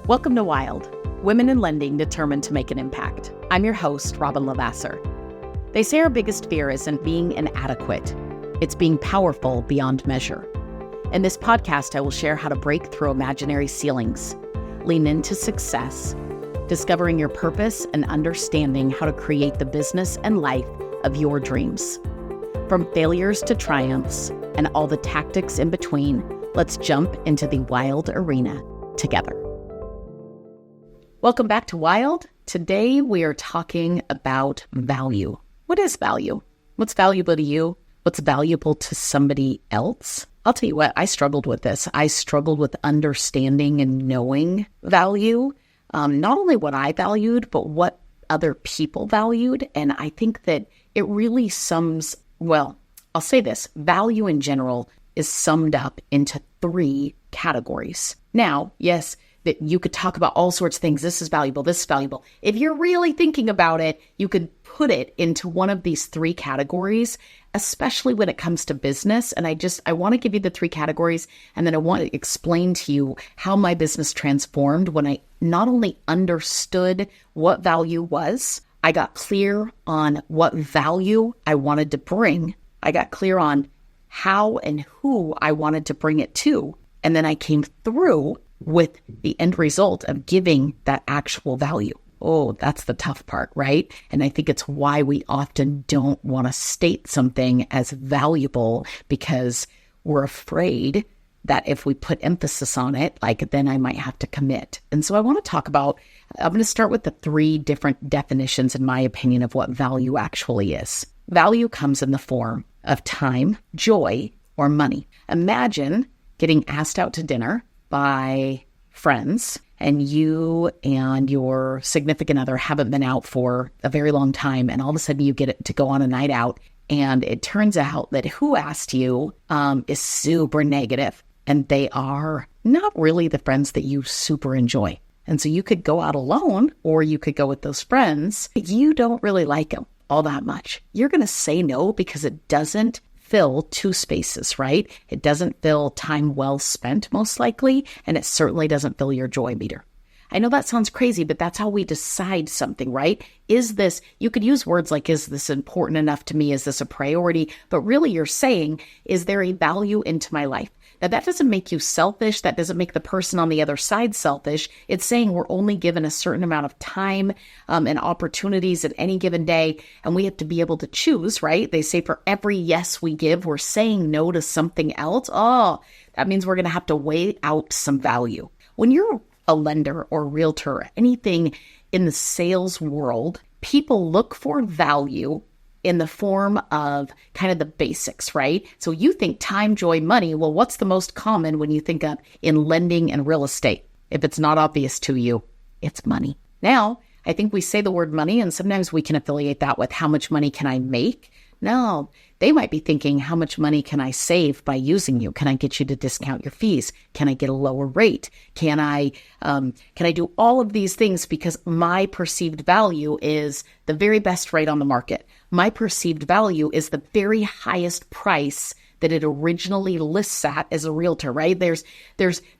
Welcome to Wild, Women in Lending Determined to Make an Impact. I'm your host, Robyn LaVassaur. They say our biggest fear isn't being inadequate. It's being powerful beyond measure. In this podcast, I will share how to break through imaginary ceilings, lean into success, discovering your purpose, and understanding how to create the business and life of your dreams. From failures to triumphs and all the tactics in between, let's jump into the wild arena together. Welcome back to Wild. Today we are talking about value. What is value? What's valuable to you? What's valuable to somebody else? I'll tell you what, I struggled with this. I struggled with understanding and knowing value, not only what I valued, but what other people valued. And I think that it really I'll say this, value in general is summed up into 3 categories. Now, yes, that you could talk about all sorts of things. This is valuable. This is valuable. If you're really thinking about it, you could put it into one of these 3 categories, especially when it comes to business. And I want to give you the 3 categories, and then I want to explain to you how my business transformed when I not only understood what value was, I got clear on what value I wanted to bring. I got clear on how and who I wanted to bring it to. And then I came through with the end result of giving that actual value. Oh, that's the tough part, right? And I think it's why we often don't want to state something as valuable, because we're afraid that if we put emphasis on it, then I might have to commit. And so I'm going to start with the 3 different definitions, in my opinion, of what value actually is. Value comes in the form of time, joy, or money. Imagine getting asked out to dinner by friends, and you and your significant other haven't been out for a very long time, and all of a sudden you get to go on a night out, and it turns out that who asked you is super negative, and they are not really the friends that you super enjoy. And so you could go out alone, or you could go with those friends. You don't really like them all that much. You're going to say no because it doesn't fill 2 spaces, right? It doesn't fill time well spent, most likely, and it certainly doesn't fill your joy meter. I know that sounds crazy, but that's how we decide something, right? You could use words like, is this important enough to me? Is this a priority? But really you're saying, is there a value into my life? Now that doesn't make you selfish. That doesn't make the person on the other side selfish. It's saying we're only given a certain amount of time and opportunities at any given day, and we have to be able to choose, right? They say for every yes we give, we're saying no to something else. Oh, that means we're going to have to weigh out some value. When you're a lender or realtor or anything in the sales world, people look for value in the form of kind of the basics, right? So you think time, joy, money. Well, what's the most common when you think of in lending and real estate? If it's not obvious to you, it's money. Now, I think we say the word money, and sometimes we can affiliate that with how much money can I make? No, they might be thinking, how much money can I save by using you? Can I get you to discount your fees? Can I get a lower rate? Can I do all of these things because my perceived value is the very best rate on the market? My perceived value is the very highest price that it originally lists at as a realtor, right?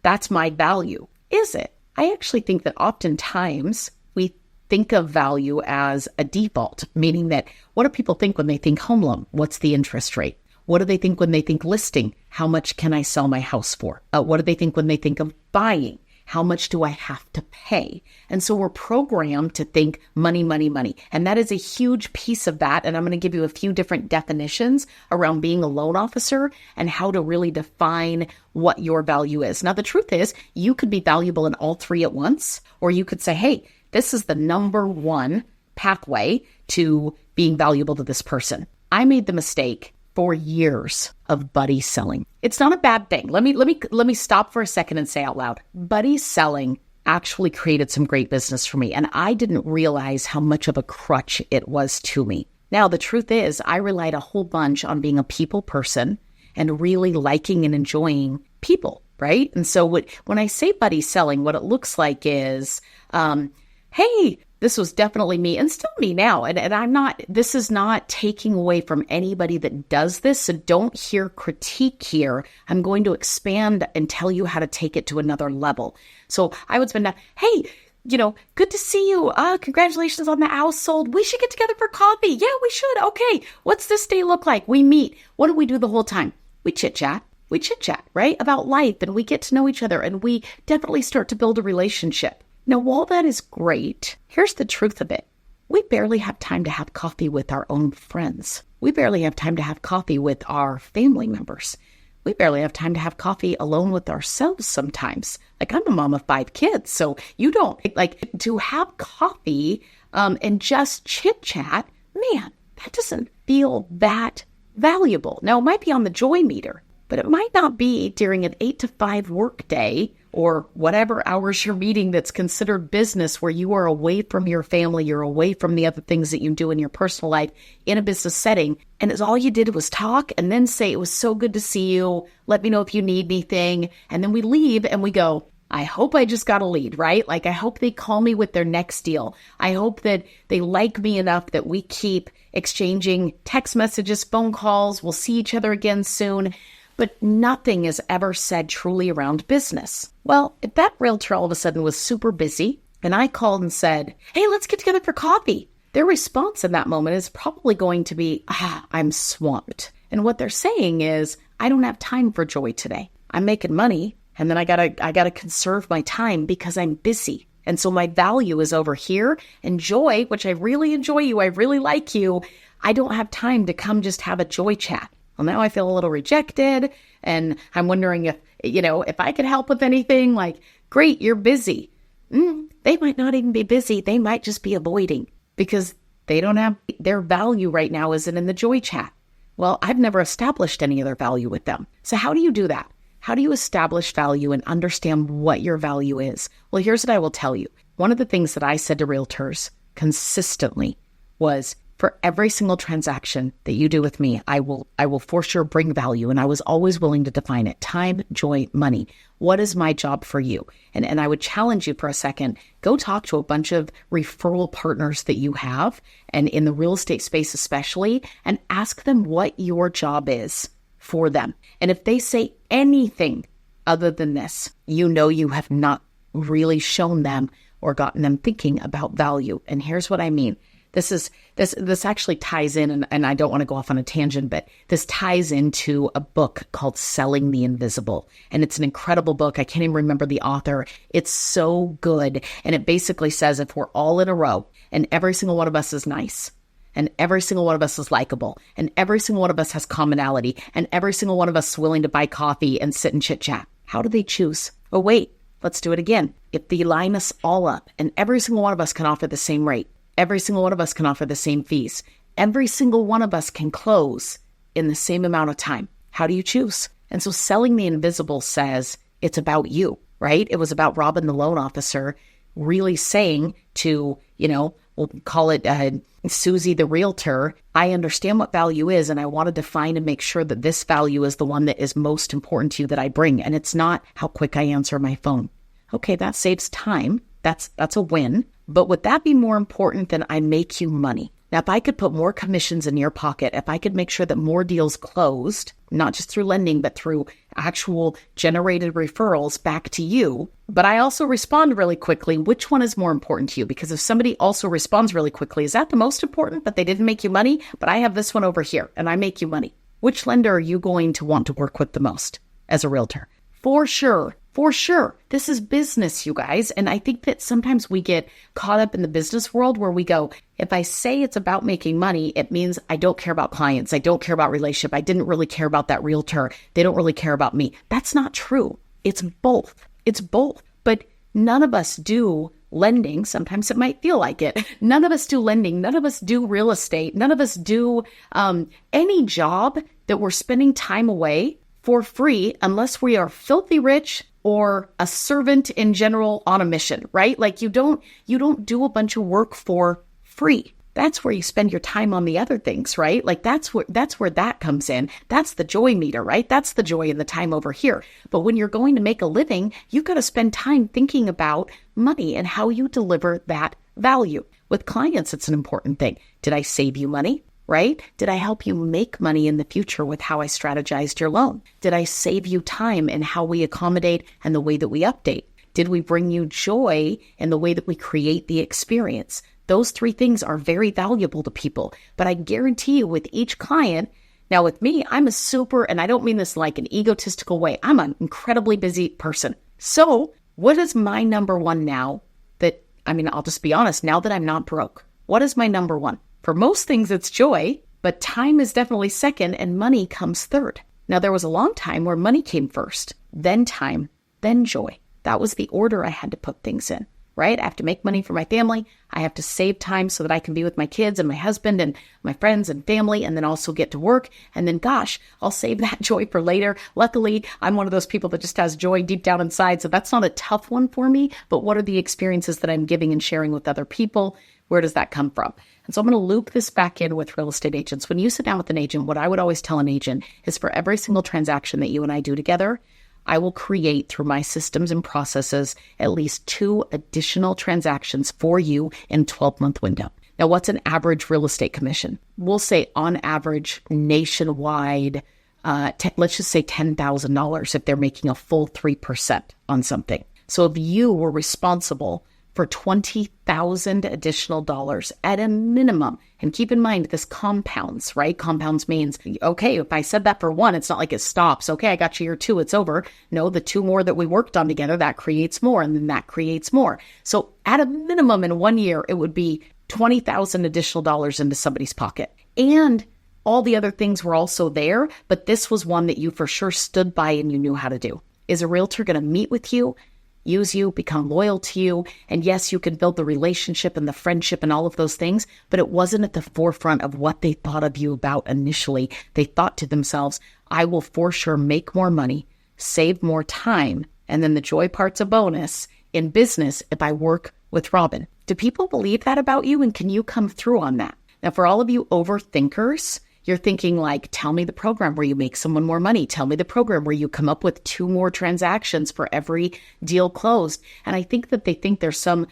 That's my value. Is it? I actually think that oftentimes we think of value as a default, meaning that what do people think when they think home loan? What's the interest rate? What do they think when they think listing? How much can I sell my house for? What do they think when they think of buying? How much do I have to pay? And so we're programmed to think money, money, money. And that is a huge piece of that. And I'm going to give you a few different definitions around being a loan officer and how to really define what your value is. Now, the truth is, you could be valuable in all 3 at once, or you could say, hey, this is the number 1 pathway to being valuable to this person. I made the mistake for years of buddy selling. It's not a bad thing. Let me stop for a second and say out loud, buddy selling actually created some great business for me. And I didn't realize how much of a crutch it was to me. Now, the truth is, I relied a whole bunch on being a people person and really liking and enjoying people, right? And so when I say buddy selling, what it looks like is, hey, This was definitely me and still me now. And this is not taking away from anybody that does this. So don't hear critique here. I'm going to expand and tell you how to take it to another level. So I would spend, hey, good to see you. Congratulations on the house sold. We should get together for coffee. Yeah, we should. Okay. What's this day look like? We meet. What do we do the whole time? We chit chat, right? About life, and we get to know each other, and we definitely start to build a relationship. Now, while that is great, here's the truth of it. We barely have time to have coffee with our own friends. We barely have time to have coffee with our family members. We barely have time to have coffee alone with ourselves sometimes. Like, I'm a mom of 5 kids, so you don't, to have coffee and just chit chat, man, that doesn't feel that valuable. Now, it might be on the joy meter, but it might not be during an 8 to 5 work day or whatever hours you're meeting that's considered business, where you are away from your family, you're away from the other things that you do in your personal life in a business setting. And it's all you did was talk and then say, it was so good to see you. Let me know if you need anything. And then we leave and we go, I hope I just got a lead, right? Like, I hope they call me with their next deal. I hope that they like me enough that we keep exchanging text messages, phone calls. We'll see each other again soon. But nothing is ever said truly around business. Well, if that realtor all of a sudden was super busy and I called and said, hey, let's get together for coffee, their response in that moment is probably going to be, I'm swamped. And what they're saying is, I don't have time for joy today. I'm making money, and then I gotta conserve my time because I'm busy. And so my value is over here, and joy, which I really enjoy you, I really like you, I don't have time to come just have a joy chat. Well, now I feel a little rejected, and I'm wondering if I could help with anything. Like, great, you're busy. They might not even be busy. They might just be avoiding because they don't have their value right now isn't in the joy chat. Well, I've never established any other value with them. So how do you do that? How do you establish value and understand what your value is? Well, here's what I will tell you. One of the things that I said to realtors consistently was, for every single transaction that you do with me, I will for sure bring value. And I was always willing to define it. Time, joy, money. What is my job for you? And I would challenge you for a second. Go talk to a bunch of referral partners that you have, and in the real estate space especially, and ask them what your job is for them. And if they say anything other than this, you have not really shown them or gotten them thinking about value. And here's what I mean. This actually ties in, and I don't want to go off on a tangent, but this ties into a book called Selling the Invisible. And it's an incredible book. I can't even remember the author. It's so good. And it basically says, if we're all in a row and every single one of us is nice, and every single one of us is likable, and every single one of us has commonality, and every single one of us is willing to buy coffee and sit and chit chat, how do they choose? Oh, wait, let's do it again. If they line us all up and every single one of us can offer the same rate, every single one of us can offer the same fees, every single one of us can close in the same amount of time, how do you choose? And so Selling the Invisible says it's about you, right? It was about Robyn, the loan officer, really saying to, we'll call it Susie, the realtor, I understand what value is, and I want to define and make sure that this value is the one that is most important to you that I bring. And it's not how quick I answer my phone. Okay, that saves time. That's a win. But would that be more important than I make you money? Now, if I could put more commissions in your pocket, if I could make sure that more deals closed, not just through lending, but through actual generated referrals back to you, but I also respond really quickly, which one is more important to you? Because if somebody also responds really quickly, is that the most important, but they didn't make you money? But I have this one over here and I make you money. Which lender are you going to want to work with the most as a realtor? For sure. This is business, you guys. And I think that sometimes we get caught up in the business world where we go, if I say it's about making money, it means I don't care about clients. I don't care about relationship. I didn't really care about that realtor. They don't really care about me. That's not true. It's both. But none of us do lending. Sometimes it might feel like it. None of us do lending. None of us do real estate. None of us do any job that we're spending time away for free unless we are filthy rich or a servant in general on a mission, right? Like you don't do a bunch of work for free. That's where you spend your time on the other things, right? Like that's where that comes in. That's the joy meter, right? That's the joy and the time over here. But when you're going to make a living, you've got to spend time thinking about money and how you deliver that value. With clients, it's an important thing. Did I save you money? Right? Did I help you make money in the future with how I strategized your loan? Did I save you time in how we accommodate and the way that we update? Did we bring you joy in the way that we create the experience? Those three things are very valuable to people. But I guarantee you with each client, now with me, I'm a super, and I don't mean this like an egotistical way, I'm an incredibly busy person. So what is my number one now I'll just be honest, now that I'm not broke, what is my number one? For most things, it's joy, but time is definitely second and money comes third. Now, there was a long time where money came first, then time, then joy. That was the order I had to put things in, right? I have to make money for my family. I have to save time so that I can be with my kids and my husband and my friends and family, and then also get to work. And then, gosh, I'll save that joy for later. Luckily, I'm one of those people that just has joy deep down inside. So that's not a tough one for me. But what are the experiences that I'm giving and sharing with other people? Where does that come from? And so I'm going to loop this back in with real estate agents. When you sit down with an agent, what I would always tell an agent is for every single transaction that you and I do together, I will create through my systems and processes at least 2 additional transactions for you in a 12-month window. Now, what's an average real estate commission? We'll say on average nationwide, let's just say $10,000 if they're making a full 3% on something. So if you were responsible for $20,000 additional dollars at a minimum. And keep in mind, this compounds, right? Compounds means, okay, if I said that for 1, it's not like it stops. Okay, I got you year 2, it's over. No, the 2 more that we worked on together, that creates more, and then that creates more. So at a minimum in 1 year, it would be $20,000 additional dollars into somebody's pocket. And all the other things were also there, but this was one that you for sure stood by and you knew how to do. Is a realtor going to meet with you, use you, become loyal to you? And yes, you can build the relationship and the friendship and all of those things, but it wasn't at the forefront of what they thought of you about initially. They thought to themselves, I will for sure make more money, save more time, and then the joy part's a bonus in business if I work with Robyn. Do people believe that about you? And can you come through on that? Now, for all of you overthinkers, you're thinking like, tell me the program where you make someone more money. Tell me the program where you come up with 2 more transactions for every deal closed. And I think that they think there's some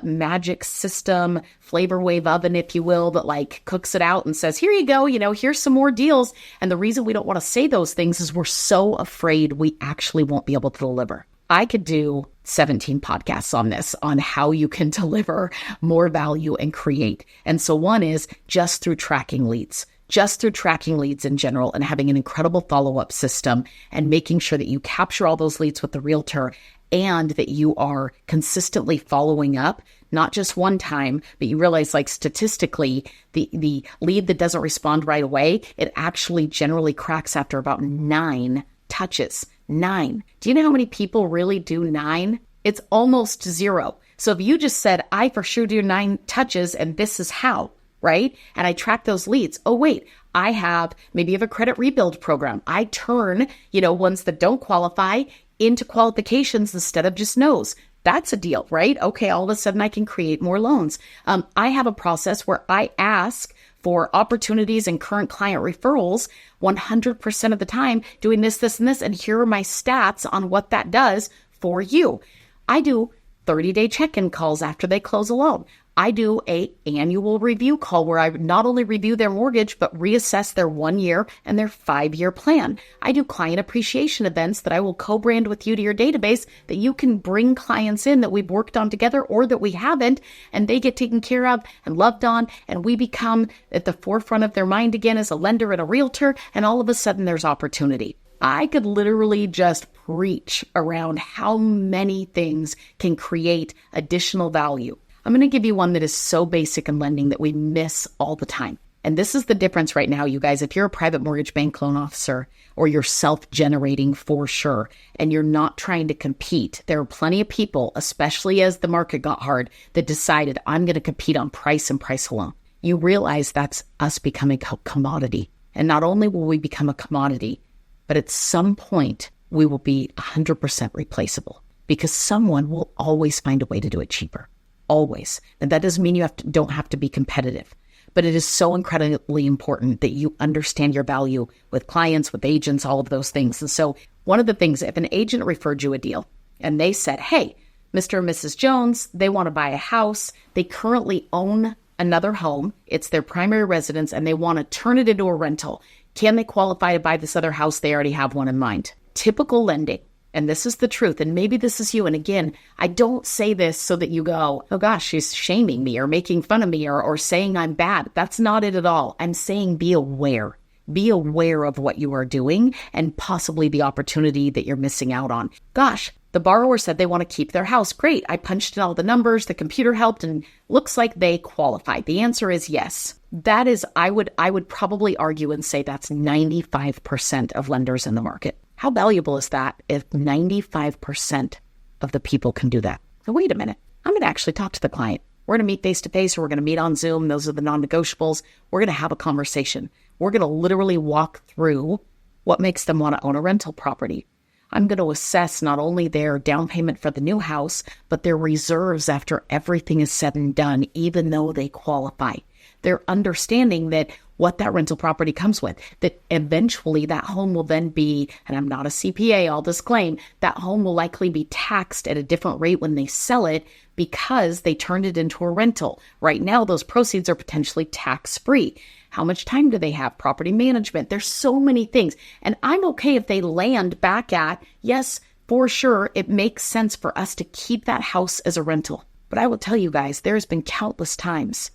magic system, flavor wave oven, if you will, that like cooks it out and says, here you go, here's some more deals. And the reason we don't want to say those things is we're so afraid we actually won't be able to deliver. I could do 17 podcasts on this, on how you can deliver more value and create. And so one is just through tracking leads. Just through tracking leads in general and having an incredible follow-up system and making sure that you capture all those leads with the realtor and that you are consistently following up, not just one time, but you realize like statistically, the lead that doesn't respond right away, it actually generally cracks after about 9 touches. 9. Do you know how many people really do 9? It's almost 0. So if you just said, I for sure do 9 touches and this is how, right? And I track those leads. Oh, wait, maybe you have a credit rebuild program. I turn, ones that don't qualify into qualifications instead of just no's. That's a deal, right? Okay, all of a sudden I can create more loans. I have a process where I ask for opportunities and current client referrals 100% of the time, doing this, this, and this. And here are my stats on what that does for you. I do 30-day check-in calls after they close a loan. I do an annual review call where I not only review their mortgage, but reassess their 1-year and their 5-year plan. I do client appreciation events that I will co-brand with you to your database that you can bring clients in that we've worked on together or that we haven't, and they get taken care of and loved on, and we become at the forefront of their mind again as a lender and a realtor, and all of a sudden there's opportunity. I could literally just preach around how many things can create additional value. I'm going to give you one that is so basic in lending that we miss all the time. And this is the difference right now, you guys. If you're a private mortgage bank loan officer or you're self-generating for sure, and you're not trying to compete, there are plenty of people, especially as the market got hard, that decided I'm going to compete on price and price alone. You realize that's us becoming a commodity. And not only will we become a commodity, but at some point we will be 100% replaceable because someone will always find a way to do it cheaper. Always. And that doesn't mean you don't have to be competitive, but it is so incredibly important that you understand your value with clients, with agents, all of those things. And so one of the things, if an agent referred you a deal and they said, hey, Mr. and Mrs. Jones, they want to buy a house. They currently own another home. It's their primary residence, and they want to turn it into a rental. Can they qualify to buy this other house? They already have one in mind. Typical lending. And this is the truth. And maybe this is you. And again, I don't say this so that you go, oh gosh, she's shaming me or making fun of me or saying I'm bad. That's not it at all. I'm saying be aware. Be aware of what you are doing and possibly the opportunity that you're missing out on. Gosh, the borrower said they want to keep their house. Great. I punched in all the numbers. The computer helped and looks like they qualify. The answer is yes. That is, I would probably argue and say that's 95% of lenders in the market. How valuable is that if 95% of the people can do that? So wait a minute. I'm going to actually talk to the client. We're going to meet face-to-face or we're going to meet on Zoom. Those are the non-negotiables. We're going to have a conversation. We're going to literally walk through what makes them want to own a rental property. I'm going to assess not only their down payment for the new house, but their reserves after everything is said and done, even though they qualify. They're understanding that what that rental property comes with, that eventually that home will then be, and I'm not a CPA, I'll disclaim, that home will likely be taxed at a different rate when they sell it because they turned it into a rental. Right now, those proceeds are potentially tax-free. How much time do they have? Property management. There's so many things. And I'm okay if they land back at, yes, for sure, it makes sense for us to keep that house as a rental. But I will tell you guys, there's been countless times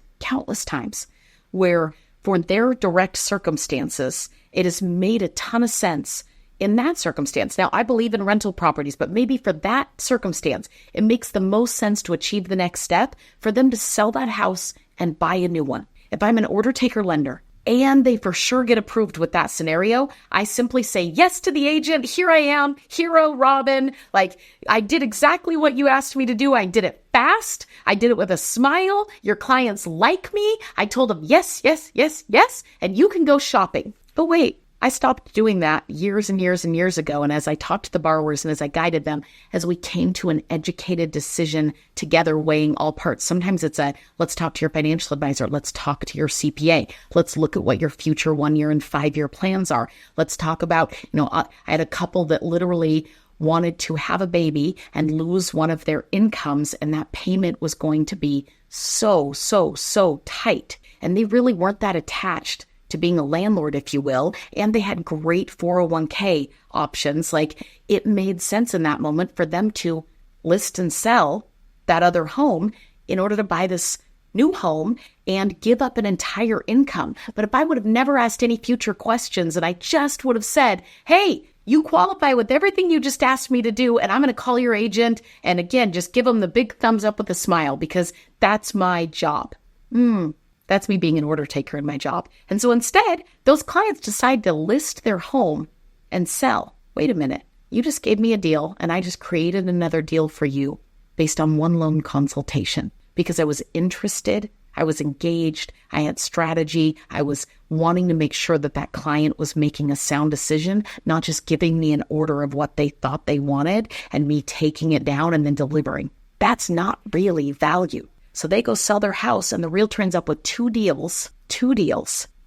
where for their direct circumstances, it has made a ton of sense in that circumstance. Now, I believe in rental properties, but maybe for that circumstance, it makes the most sense to achieve the next step for them to sell that house and buy a new one. If I'm an order taker lender and they for sure get approved with that scenario, I simply say yes to the agent. Here I am, hero Robyn. Like, I did exactly what you asked me to do. I did it fast. I did it with a smile. Your clients like me. I told them yes, yes, yes, yes, and you can go shopping. But wait, I stopped doing that years and years and years ago. And as I talked to the borrowers and as I guided them, as we came to an educated decision together, weighing all parts, sometimes it's let's talk to your financial advisor. Let's talk to your CPA. Let's look at what your future 1 year and 5 year plans are. Let's talk about, I had a couple that literally wanted to have a baby and lose one of their incomes. And that payment was going to be so tight. And they really weren't that attached to being a landlord, if you will, and they had great 401k options. Like, it made sense in that moment for them to list and sell that other home in order to buy this new home and give up an entire income. But if I would have never asked any future questions and I just would have said, hey, you qualify with everything you just asked me to do, and I'm going to call your agent, and again, just give them the big thumbs up with a smile because that's my job. That's me being an order taker in my job. And so instead, those clients decide to list their home and sell. Wait a minute. You just gave me a deal and I just created another deal for you based on one loan consultation because I was interested, I was engaged, I had strategy, I was wanting to make sure that that client was making a sound decision, not just giving me an order of what they thought they wanted and me taking it down and then delivering. That's not really value. So they go sell their house and the realtor ends up with two deals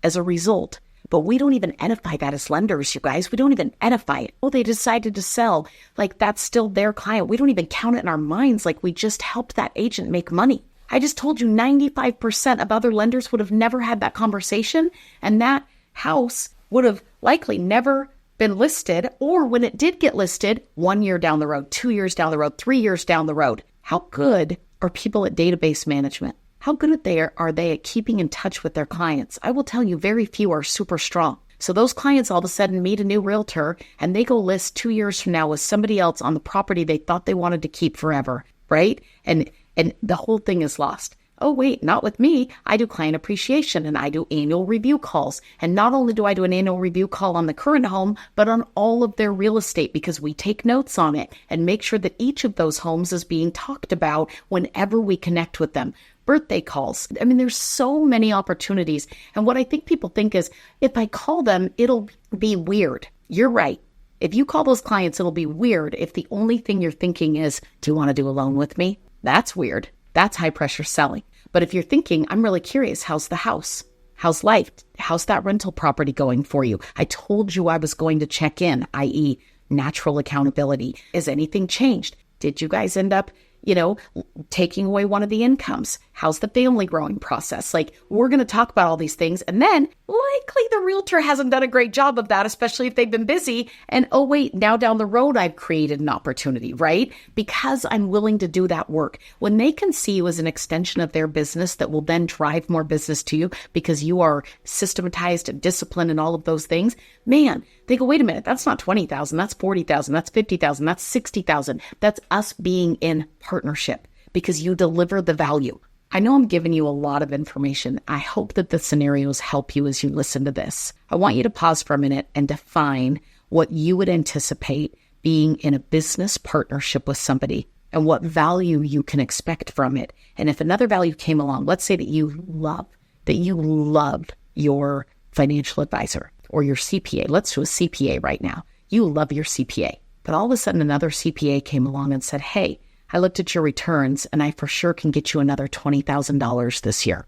as a result. But we don't even edify that as lenders, you guys. We don't even edify it. Oh, they decided to sell. Like, that's still their client. We don't even count it in our minds like we just helped that agent make money. I just told you 95% of other lenders would have never had that conversation, and that house would have likely never been listed, or when it did get listed, 1 year down the road, 2 years down the road, 3 years down the road. How good are people at database management? How good are they at keeping in touch with their clients? I will tell you, very few are super strong. So those clients all of a sudden meet a new realtor and they go list 2 years from now with somebody else on the property they thought they wanted to keep forever, right? And the whole thing is lost. Oh, wait, not with me. I do client appreciation and I do annual review calls. And not only do I do an annual review call on the current home, but on all of their real estate because we take notes on it and make sure that each of those homes is being talked about whenever we connect with them. Birthday calls. I mean, there's so many opportunities. And what I think people think is if I call them, it'll be weird. You're right. If you call those clients, it'll be weird if the only thing you're thinking is, do you want to do a loan with me? That's weird. That's high pressure selling. But if you're thinking, I'm really curious, how's the house? How's life? How's that rental property going for you? I told you I was going to check in, i.e. natural accountability. Has anything changed? Did you guys end up taking away one of the incomes. How's the family growing process? Like, we're going to talk about all these things. And then likely the realtor hasn't done a great job of that, especially if they've been busy. And oh, wait, now down the road, I've created an opportunity, right? Because I'm willing to do that work. When they can see you as an extension of their business that will then drive more business to you because you are systematized and disciplined and all of those things, man, they go, wait a minute, that's not 20,000, that's 40,000, that's 50,000, that's 60,000. That's us being in partnership because you deliver the value. I know I'm giving you a lot of information. I hope that the scenarios help you as you listen to this. I want you to pause for a minute and define what you would anticipate being in a business partnership with somebody and what value you can expect from it. And if another value came along, let's say that you love your financial advisor or your CPA. Let's do a CPA right now. You love your CPA, but all of a sudden another CPA came along and said, hey, I looked at your returns and I for sure can get you another $20,000 this year.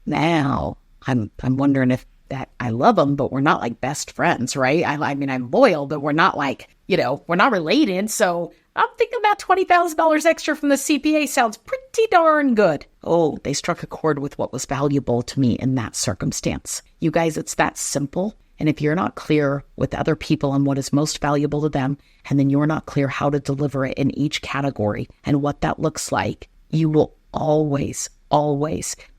Now I'm wondering if that I love them, but we're not like best friends, right? I mean, I'm loyal, but we're not like, we're not related. So I'm thinking that $20,000 extra from the CPA sounds pretty darn good. Oh, they struck a chord with what was valuable to me in that circumstance. You guys, it's that simple. And if you're not clear with other people on what is most valuable to them, and then you're not clear how to deliver it in each category and what that looks like, you will always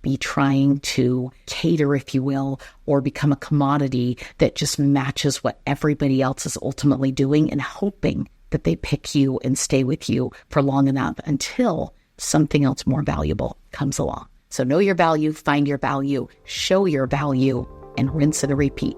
be trying to cater, if you will, or become a commodity that just matches what everybody else is ultimately doing and hoping that they pick you and stay with you for long enough until something else more valuable comes along. So know your value, find your value, show your value, and rinse and repeat.